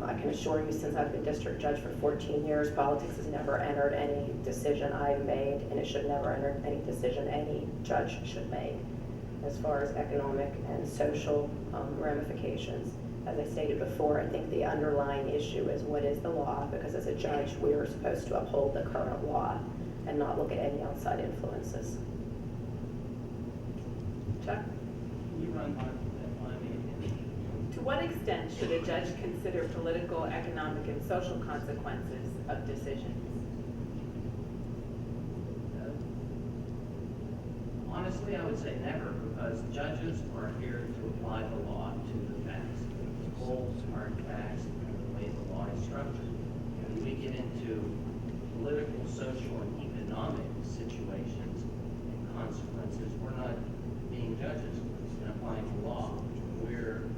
I can assure you, since I've been district judge for 14 years, politics has never entered any decision I've made, and it should never enter any decision any judge should make as far as economic and social ramifications. As I stated before, I think the underlying issue is what is the law, because as a judge, we are supposed to uphold the current law and not look at any outside influences. Chuck? You run by me. To what extent should a judge consider political, economic, and social consequences of decisions? Honestly, I would say never, because judges are here to apply the law to the facts. The rules, hard facts, and the way the law is structured. When we get into political, social, and economic situations and consequences, we're not being judges and applying the law. We're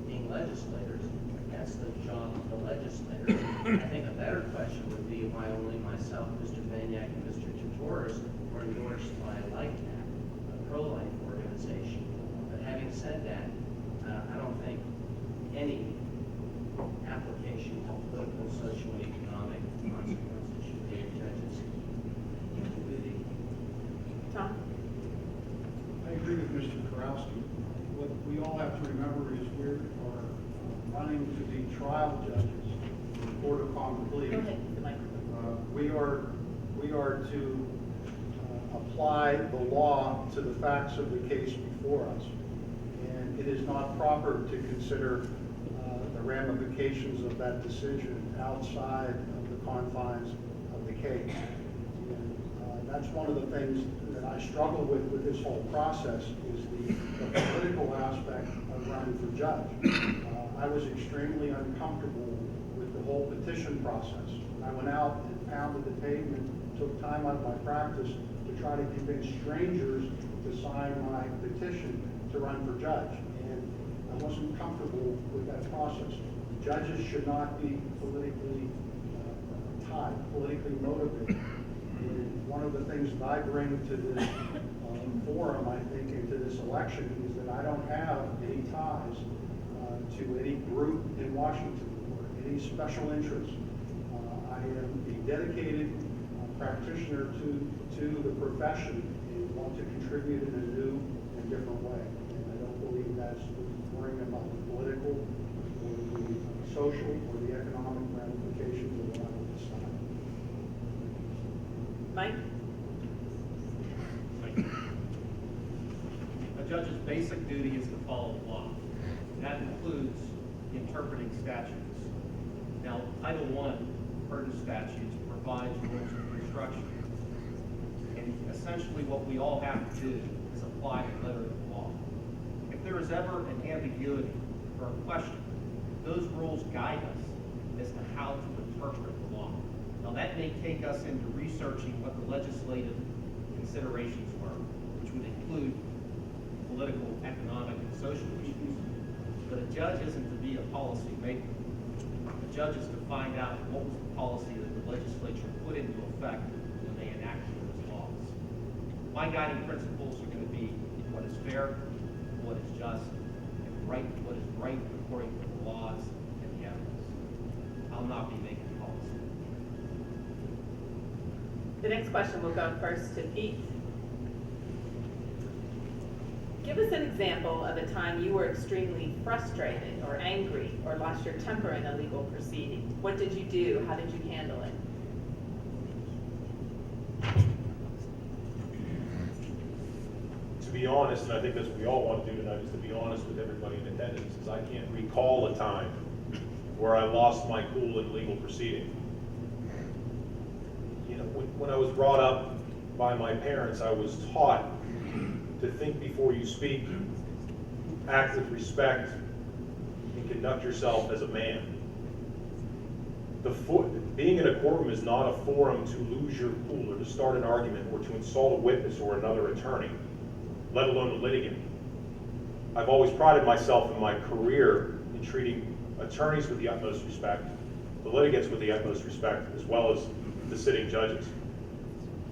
being legislators. That's the job of the legislator. I think a better question would be why only myself, Mr. Banyak, and Mr. Tutoris were endorsed by LICNAP, a pro-life organization. But having said that, I don't think any application of political, social, and economic consequences should be a judge's duty. Tom? I agree with Mr. Kurowski. What we all have to remember is we are running to be trial judges in the court of common pleas. Go ahead, the microphone. We are to apply the law to the facts of the case before us. And it is not proper to consider the ramifications of that decision outside of the confines of the case. And that's one of the things that I struggle with this whole process is the political aspect of running for judge. I was extremely uncomfortable with the whole petition process. I went out and pounded the pavement, took time out of my practice to try to convince strangers to sign my petition to run for judge. And I wasn't comfortable with that process. Judges should not be politically tied, politically motivated. And one of the things that I bring to this forum, I think, and to this election is that I don't have any ties to any group in Washington or any special interest. I am a dedicated practitioner to the profession and want to contribute in a new and different way. And I don't believe that's worrying about the political or the social or the economic ramifications of what I will decide. Mike? A judge's basic duty is to follow the law. That includes interpreting statutes. Now, Title I, pertinent statutes, provides rules of construction. And essentially what we all have to do is apply the letter of the law. If there is ever an ambiguity or a question, those rules guide us as to how to interpret the law. Now, that may take us into researching what the legislative considerations were, which would include political, economic, and social issues. But a judge isn't to be a policy maker. A judge is to find out what was the policy that the legislature put into effect when they enacted those laws. My guiding principles are going to be what is fair, what is just, and what is right according to the laws and the evidence. I'll not be making policy. The next question will go first to Pete. Give us an example of a time you were extremely frustrated or angry or lost your temper in a legal proceeding. What did you do? How did you handle it? To be honest, and I think that's what we all want to do tonight, is to be honest with everybody in attendance, is I can't recall a time where I lost my cool in a legal proceeding. You know, when I was brought up by my parents, I was taught to think before you speak, act with respect, and conduct yourself as a man. Being in a courtroom is not a forum to lose your cool or to start an argument or to insult a witness or another attorney, let alone a litigant. I've always prided myself in my career in treating attorneys with the utmost respect, the litigants with the utmost respect, as well as the sitting judges.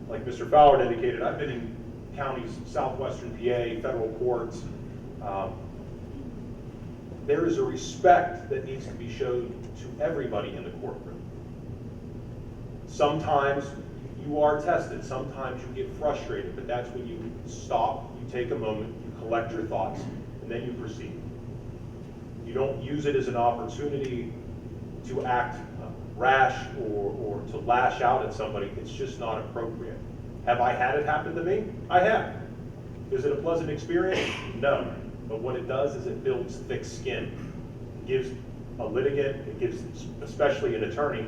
Like Mr. Fowler indicated, I've been in counties, southwestern PA, federal courts, there is a respect that needs to be showed to everybody in the courtroom. Sometimes you are tested, sometimes you get frustrated, but that's when you stop, you take a moment, you collect your thoughts, and then you proceed. You don't use it as an opportunity to act rash or to lash out at somebody. It's just not appropriate. Have I had it happen to me? I have. Is it a pleasant experience? No. But what it does is it builds thick skin. It gives a litigant, it gives especially an attorney,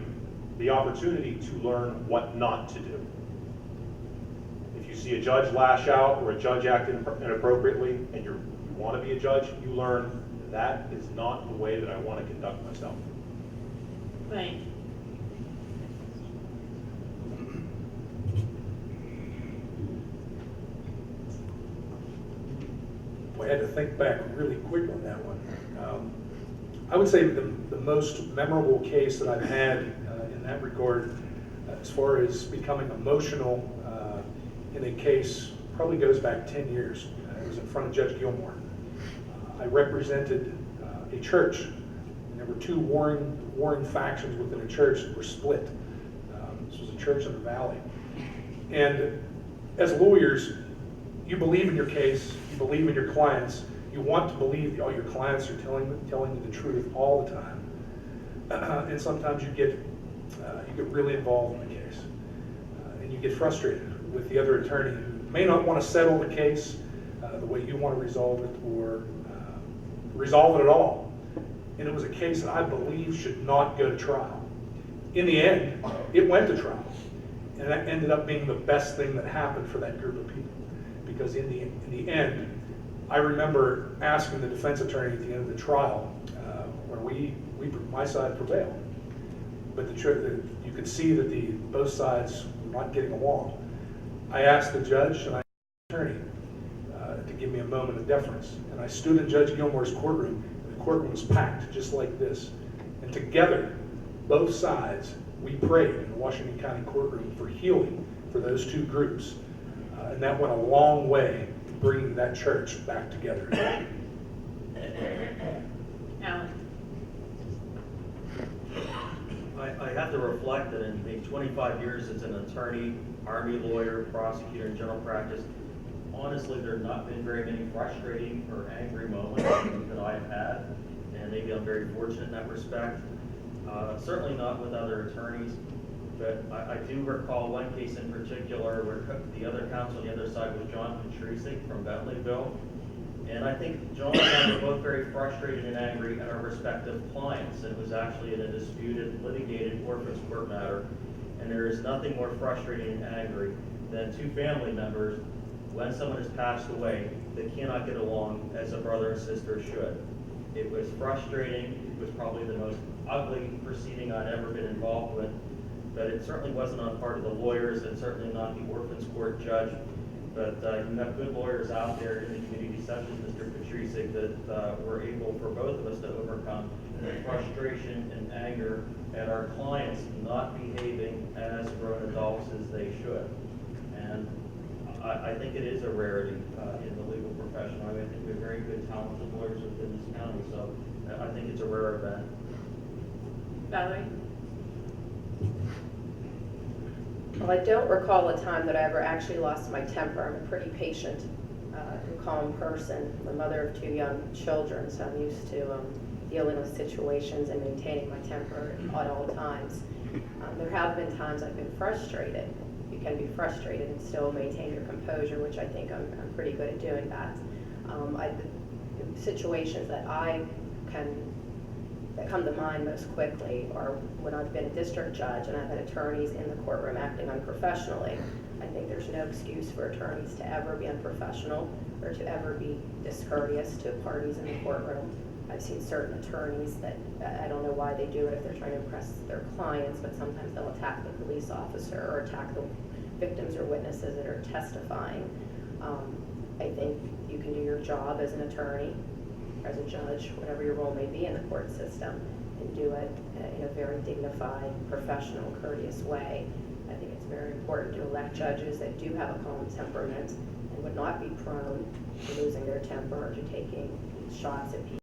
the opportunity to learn what not to do. If you see a judge lash out or a judge act inappropriately and you want to be a judge, you learn that is not the way that I want to conduct myself. Thank you. I had to think back really quick on that one. I would say the most memorable case that I've had in that regard, as far as becoming emotional in a case, probably goes back 10 years. It was in front of Judge Gilmore. I represented a church, and there were two warring factions within a church that were split. This was a church in the valley. And as lawyers, you believe in your case, you believe in your clients, you want to believe all your clients are telling you the truth all the time. And sometimes you get really involved in the case. And you get frustrated with the other attorney who may not want to settle the case the way you want to resolve it or resolve it at all. And it was a case that I believe should not go to trial. In the end, it went to trial. And that ended up being the best thing that happened for that group of people. Because in the end, I remember asking the defense attorney at the end of the trial, where my side prevailed, but you could see that both sides were not getting along. I asked the judge and I asked the attorney to give me a moment of deference, and I stood in Judge Gilmore's courtroom, and the courtroom was packed just like this, and together, both sides, we prayed in the Washington County courtroom for healing for those two groups. And that went a long way to bringing that church back together. Alan? I have to reflect that in the 25 years as an attorney, Army lawyer, prosecutor in general practice, honestly, there have not been very many frustrating or angry moments that I've had, and maybe I'm very fortunate in that respect. Certainly not with other attorneys. But I do recall one case in particular where the other counsel on the other side was John Patricic from Bentleyville. And I think John and I were both very frustrated and angry at our respective clients. It was actually in a disputed, litigated orphans court matter. And there is nothing more frustrating and angry than two family members, when someone has passed away, that cannot get along as a brother and sister should. It was frustrating. It was probably the most ugly proceeding I'd ever been involved with. But it certainly wasn't on part of the lawyers and certainly not the orphans court judge. But you have good lawyers out there in the community, such as Mr. Patricic, that were able for both of us to overcome the frustration and anger at our clients not behaving as grown adults as they should. And I think it is a rarity in the legal profession. I think we have very good, talented lawyers within this county, so I think it's a rare event. Valerie? Well, I don't recall a time that I ever actually lost my temper. I'm a pretty patient and calm person. I'm the mother of two young children, so I'm used to dealing with situations and maintaining my temper at all times. There have been times I've been frustrated. You can be frustrated and still maintain your composure, which I think I'm pretty good at doing that. Situations that come to mind most quickly are when I've been a district judge and I've had attorneys in the courtroom acting unprofessionally. I think there's no excuse for attorneys to ever be unprofessional or to ever be discourteous to parties in the courtroom. I've seen certain attorneys that, I don't know why they do it if they're trying to impress their clients, but sometimes they'll attack the police officer or attack the victims or witnesses that are testifying. I think you can do your job as an attorney, as a judge, whatever your role may be in the court system, and do it in a very dignified, professional, courteous way. I think it's very important to elect judges that do have a calm temperament and would not be prone to losing their temper or to taking shots at people.